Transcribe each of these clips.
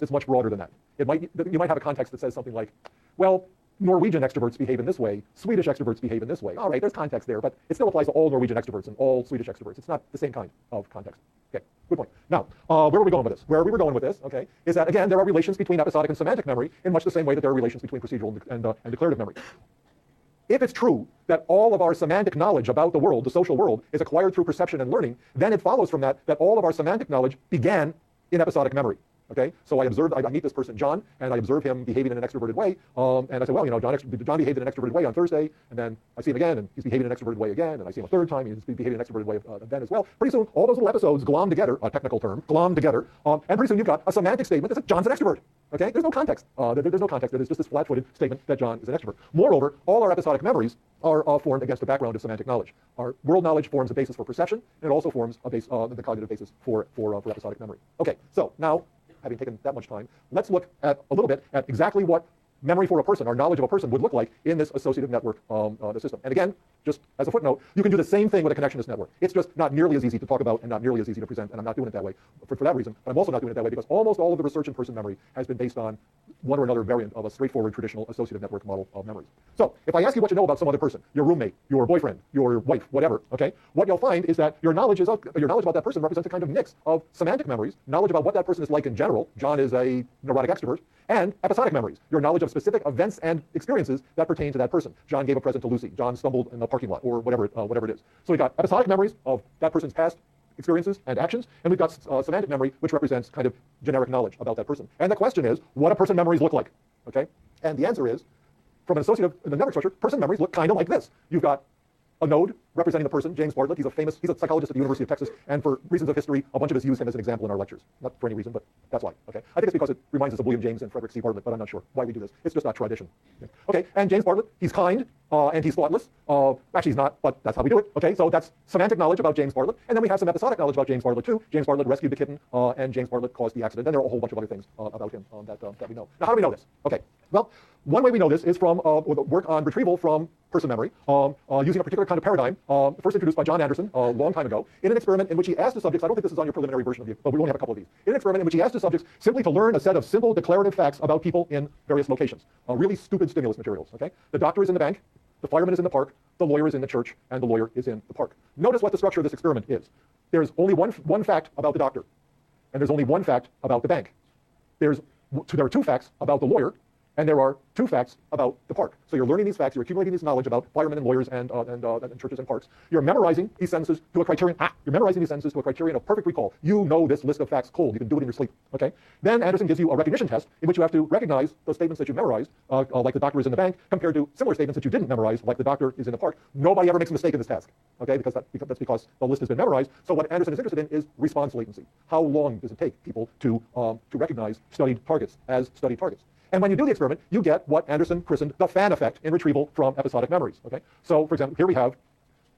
that's much broader than that. You might have a context that says something like, well, Norwegian extroverts behave in this way, Swedish extroverts behave in this way. All right, there's context there, but it still applies to all Norwegian extroverts and all Swedish extroverts. It's not the same kind of context. Okay, good point. Now, where are we going with this? Where we were going with this, okay, is that, again, there are relations between episodic and semantic memory in much the same way that there are relations between procedural and declarative memory. If it's true that all of our semantic knowledge about the world, the social world, is acquired through perception and learning, then it follows from that all of our semantic knowledge began in episodic memory. Okay, so I meet this person, John, and I observe him behaving in an extroverted way, and I say, well, John behaved in an extroverted way on Thursday, and then I see him again, and he's behaving in an extroverted way again, and I see him a third time, and he's behaving in an extroverted way then as well. Pretty soon, all those little episodes glom together, a technical term, glom together, and pretty soon you've got a semantic statement that says John's an extrovert. Okay, there's no context. There's no context. There's just this flat-footed statement that John is an extrovert. Moreover, all our episodic memories are formed against the background of semantic knowledge. Our world knowledge forms a basis for perception, and it also forms the cognitive basis for episodic memory. Okay, so now, having taken that much time, let's look at a little bit at exactly what memory for a person, or knowledge of a person, would look like in this associative network system. And again, just as a footnote, you can do the same thing with a connectionist network. It's just not nearly as easy to talk about and not nearly as easy to present, and I'm not doing it that way for that reason. But I'm also not doing it that way because almost all of the research in person memory has been based on one or another variant of a straightforward traditional associative network model of memories. So if I ask you what you know about some other person, your roommate, your boyfriend, your wife, whatever, okay, what you'll find is that your knowledge about that person represents a kind of mix of semantic memories, knowledge about what that person is like in general. John is a neurotic extrovert, and episodic memories, your knowledge of specific events and experiences that pertain to that person. John gave a present to Lucy. John stumbled in the parking lot, or whatever it is. So we've got episodic memories of that person's past experiences and actions, and we've got semantic memory, which represents kind of generic knowledge about that person. And the question is, what do person memories look like? Okay, and the answer is, from an associative in the network structure, person memories look kind of like this. You've got a node representing the person, James Bartlett. He's a psychologist at the University of Texas, and for reasons of history, a bunch of us use him as an example in our lectures. Not for any reason, but that's why. Okay, I think it's because it reminds us of William James and Frederick C. Bartlett, but I'm not sure why we do this. It's just not tradition. Okay, and James Bartlett, he's kind and he's thoughtless. Actually, he's not, but that's how we do it. Okay, so that's semantic knowledge about James Bartlett, and then we have some episodic knowledge about James Bartlett too. James Bartlett rescued the kitten, and James Bartlett caused the accident. And there are a whole bunch of other things about him that we know. Now, how do we know this? Okay, well, one way we know this is from work on retrieval from person memory, using a particular kind of paradigm, first introduced by John Anderson a long time ago, in an experiment in which he asked the subjects, I don't think this is on your preliminary version of you, but we only have a couple of these, in an experiment in which he asked the subjects simply to learn a set of simple declarative facts about people in various locations, really stupid stimulus materials, okay? The doctor is in the bank, the fireman is in the park, the lawyer is in the church, and the lawyer is in the park. Notice what the structure of this experiment is. There's only one fact about the doctor, and there's only one fact about the bank. There are two facts about the lawyer, and there are two facts about the park. So you're learning these facts, you're accumulating this knowledge about firemen and lawyers and churches and parks. You're memorizing these sentences to a criterion. You're memorizing these sentences to a criterion of perfect recall. You know this list of facts cold. You can do it in your sleep. Okay. Then Anderson gives you a recognition test in which you have to recognize those statements that you memorized, like the doctor is in the bank, compared to similar statements that you didn't memorize, like the doctor is in the park. Nobody ever makes a mistake in this task. Okay, because that's because the list has been memorized. So what Anderson is interested in is response latency. How long does it take people to recognize studied targets as studied targets? And when you do the experiment, you get what Anderson christened the fan effect in retrieval from episodic memories. Okay, so for example, here we have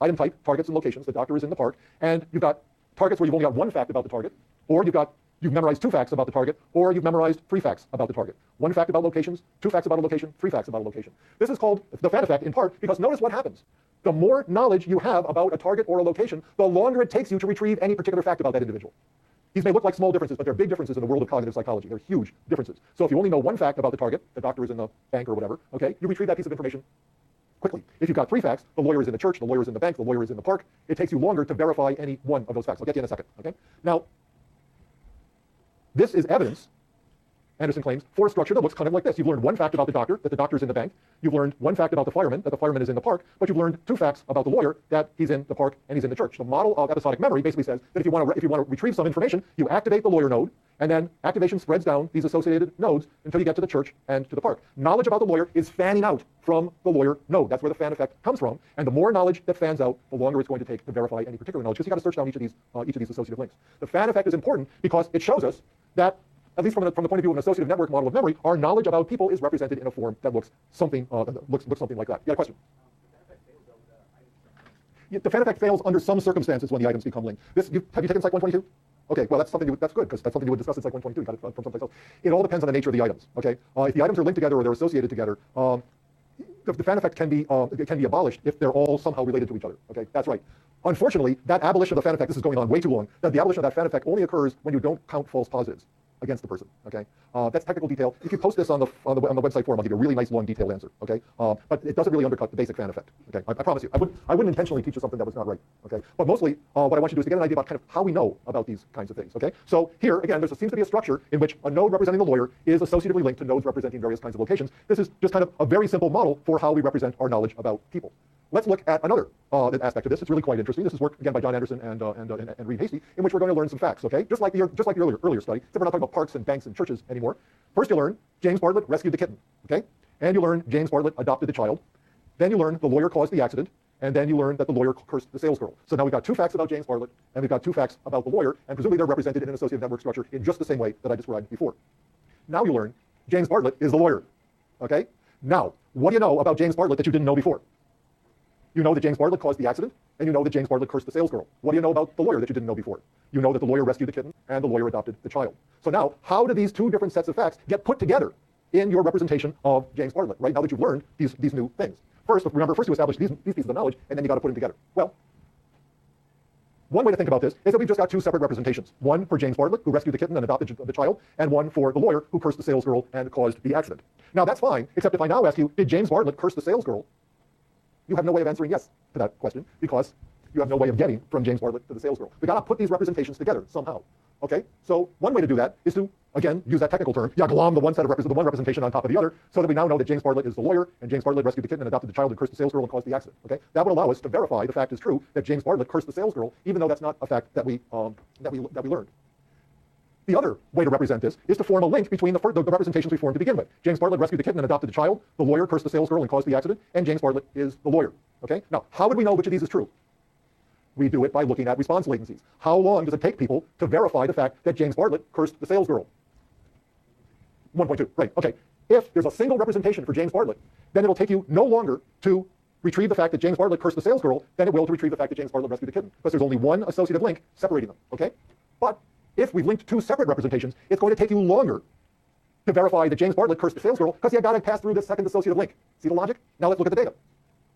item type, targets and locations. The doctor is in the park, and you've got targets where you've only got one fact about the target, or you've memorized two facts about the target, or you've memorized three facts about the target. One fact about locations, two facts about a location, three facts about a location. This is called the fan effect in part because notice what happens. The more knowledge you have about a target or a location, the longer it takes you to retrieve any particular fact about that individual. These may look like small differences, but they're big differences in the world of cognitive psychology. They're huge differences. So if you only know one fact about the target, the doctor is in the bank or whatever, okay, you retrieve that piece of information quickly. If you've got three facts, the lawyer is in the church, the lawyer is in the bank, the lawyer is in the park, it takes you longer to verify any one of those facts. I'll get to you in a second, okay? Now, this is evidence, Anderson claims, for a structure that looks kind of like this. You've learned one fact about the doctor, that the doctor is in the bank. You've learned one fact about the fireman, that the fireman is in the park. But you've learned two facts about the lawyer, that he's in the park and he's in the church. The model of episodic memory basically says that if you want to retrieve some information, you activate the lawyer node, and then activation spreads down these associated nodes until you get to the church and to the park. Knowledge about the lawyer is fanning out from the lawyer node. That's where the fan effect comes from. And the more knowledge that fans out, the longer it's going to take to verify any particular knowledge, because you've got to search down each of these associative links. The fan effect is important because it shows us that, at least from the point of view of an associative network model of memory, our knowledge about people is represented in a form that looks something looks something like that. You got a question? The fan effect fails under some circumstances when the items become linked. Have you taken Psych 122? Okay, well that's good because that's something you would discuss in Psych 122. You got it from someplace else. It all depends on the nature of the items. Okay, if the items are linked together or they're associated together, the fan effect can be abolished if they're all somehow related to each other. Okay, that's right. Unfortunately, that abolition of the fan effect, this is going on way too long, that the abolition of that fan effect only occurs when you don't count false positives. against the person. Okay, that's technical detail. If you post this on the website forum, I'll give you a really nice long detailed answer. Okay, but it doesn't really undercut the basic fan effect. Okay, I promise you. I wouldn't intentionally teach you something that was not right. Okay, but mostly what I want you to do is to get an idea about kind of how we know about these kinds of things. Okay, so here again, there seems to be a structure in which a node representing the lawyer is associatively linked to nodes representing various kinds of locations. This is just kind of a very simple model for how we represent our knowledge about people. Let's look at another aspect of this. It's really quite interesting. This is work again by John Anderson and Reed Hasty, in which we're going to learn some facts. Okay, just like the earlier study, except we're not talking about parks and banks and churches anymore. First, you learn James Bartlett rescued the kitten. Okay, and you learn James Bartlett adopted the child. Then you learn the lawyer caused the accident, and then you learn that the lawyer cursed the salesgirl. So now we've got two facts about James Bartlett, and we've got two facts about the lawyer, and presumably they're represented in an associative network structure in just the same way that I described before. Now you learn James Bartlett is the lawyer. Okay, now what do you know about James Bartlett that you didn't know before? You know that James Bartlett caused the accident, and you know that James Bartlett cursed the salesgirl. What do you know about the lawyer that you didn't know before? You know that the lawyer rescued the kitten, and the lawyer adopted the child. So now, how do these two different sets of facts get put together in your representation of James Bartlett, right? Now that you've learned these new things. First you establish these pieces of knowledge, and then you got to put them together. Well, one way to think about this is that we've just got two separate representations. One for James Bartlett, who rescued the kitten and adopted the child, and one for the lawyer, who cursed the salesgirl and caused the accident. Now that's fine, except if I now ask you, did James Bartlett curse the salesgirl? You have no way of answering yes to that question, because you have no way of getting from James Bartlett to the salesgirl. We've got to put these representations together somehow. Okay, so one way to do that is to, again, use that technical term, glom the one representation on top of the other, so that we now know that James Bartlett is the lawyer, and James Bartlett rescued the kitten and adopted the child and cursed the salesgirl and caused the accident. Okay, that would allow us to verify the fact is true that James Bartlett cursed the salesgirl, even though that's not a fact that we learned. The other way to represent this is to form a link between the representations we formed to begin with. James Bartlett rescued the kitten and adopted the child. The lawyer cursed the salesgirl and caused the accident, and James Bartlett is the lawyer. Okay, now how would we know which of these is true? We do it by looking at response latencies. How long does it take people to verify the fact that James Bartlett cursed the salesgirl? 1.2, right, okay. If there's a single representation for James Bartlett, then it'll take you no longer to retrieve the fact that James Bartlett cursed the salesgirl than it will to retrieve the fact that James Bartlett rescued the kitten, because there's only one associative link separating them, okay? But if we've linked two separate representations, it's going to take you longer to verify that James Bartlett cursed the salesgirl, because you got to pass through this second associative link. See the logic? Now let's look at the data.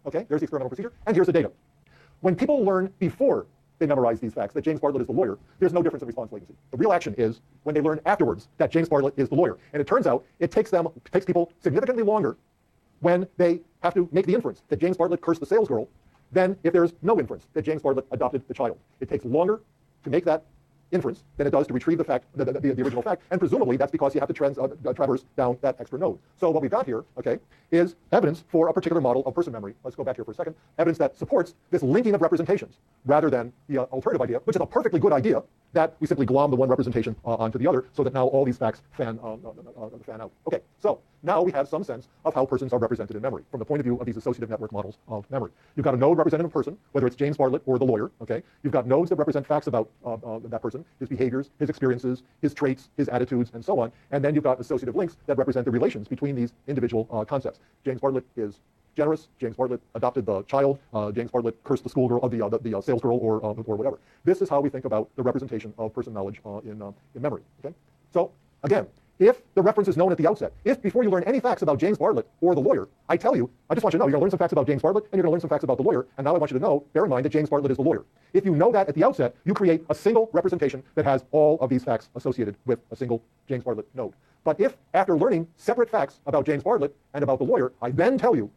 Okay, there's the experimental procedure, and here's the data. When people learn before they memorize these facts that James Bartlett is the lawyer, there's no difference in response latency. The real action is when they learn afterwards that James Bartlett is the lawyer. And it turns out it takes people significantly longer when they have to make the inference that James Bartlett cursed the salesgirl than if there's no inference that James Bartlett adopted the child. It takes longer to make that inference than it does to retrieve the fact, the original fact, and presumably that's because you have to traverse down that extra node. So what we've got here, okay, is evidence for a particular model of person memory. Let's go back here for a second. Evidence that supports this linking of representations rather than the alternative idea, which is a perfectly good idea, that we simply glom the one representation onto the other, so that now all these facts fan out. Okay, so now we have some sense of how persons are represented in memory from the point of view of these associative network models of memory. You've got a node representing a person, whether it's James Bartlett or the lawyer. Okay, you've got nodes that represent facts about that person, his behaviors, his experiences, his traits, his attitudes, and so on. And then you've got associative links that represent the relations between these individual concepts. James Bartlett is generous. James Bartlett adopted the child. James Bartlett cursed the schoolgirl, the salesgirl, or whatever. This is how we think about the representation of person knowledge in memory. Okay, so again, if the reference is known at the outset, if before you learn any facts about James Bartlett or the lawyer, I tell you, I just want you to know, you're going to learn some facts about James Bartlett, and you're going to learn some facts about the lawyer, and now I want you to know, bear in mind that James Bartlett is the lawyer. If you know that at the outset, you create a single representation that has all of these facts associated with a single James Bartlett node. But if, after learning separate facts about James Bartlett and about the lawyer, I then tell you,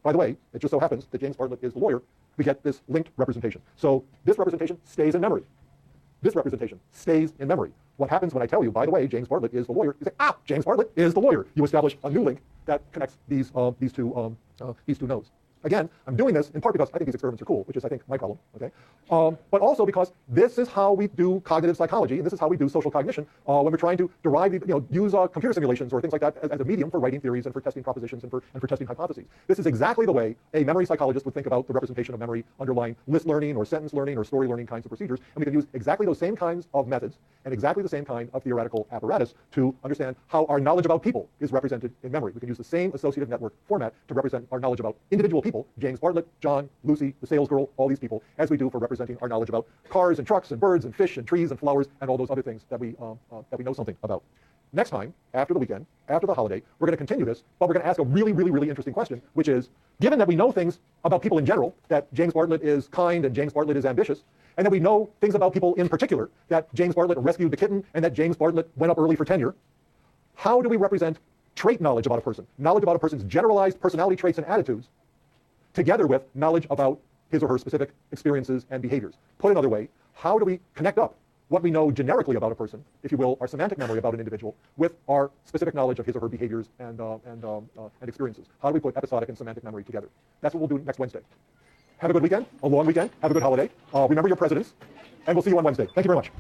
by the way, it just so happens that James Bartlett is the lawyer, we get this linked representation. So this representation stays in memory. This representation stays in memory. What happens when I tell you, by the way, James Bartlett is the lawyer, you say, James Bartlett is the lawyer. You establish a new link that connects these two nodes. Again, I'm doing this in part because I think these experiments are cool, which is, I think, my problem, okay? But also because this is how we do cognitive psychology, and this is how we do social cognition when we're trying to derive, use computer simulations or things like that as a medium for writing theories and for testing propositions and for testing hypotheses. This is exactly the way a memory psychologist would think about the representation of memory underlying list learning or sentence learning or story learning kinds of procedures, and we can use exactly those same kinds of methods and exactly the same kind of theoretical apparatus to understand how our knowledge about people is represented in memory. We can use the same associative network format to represent our knowledge about individual people, James Bartlett, John, Lucy, the salesgirl, all these people, as we do for representing our knowledge about cars and trucks and birds and fish and trees and flowers and all those other things that we know something about. next time, after the weekend, after the holiday, we're going to continue this, but we're going to ask a really, really, really interesting question, which is, given that we know things about people in general, that James Bartlett is kind and James Bartlett is ambitious, and that we know things about people in particular, that James Bartlett rescued the kitten and that James Bartlett went up early for tenure, how do we represent trait knowledge about a person, knowledge about a person's generalized personality traits and attitudes, together with knowledge about his or her specific experiences and behaviors? Put another way, how do we connect up what we know generically about a person, if you will, our semantic memory about an individual, with our specific knowledge of his or her behaviors and experiences? How do we put episodic and semantic memory together? That's what we'll do next Wednesday. Have a good weekend, a long weekend, have a good holiday. Remember your presidents, and we'll see you on Wednesday. Thank you very much.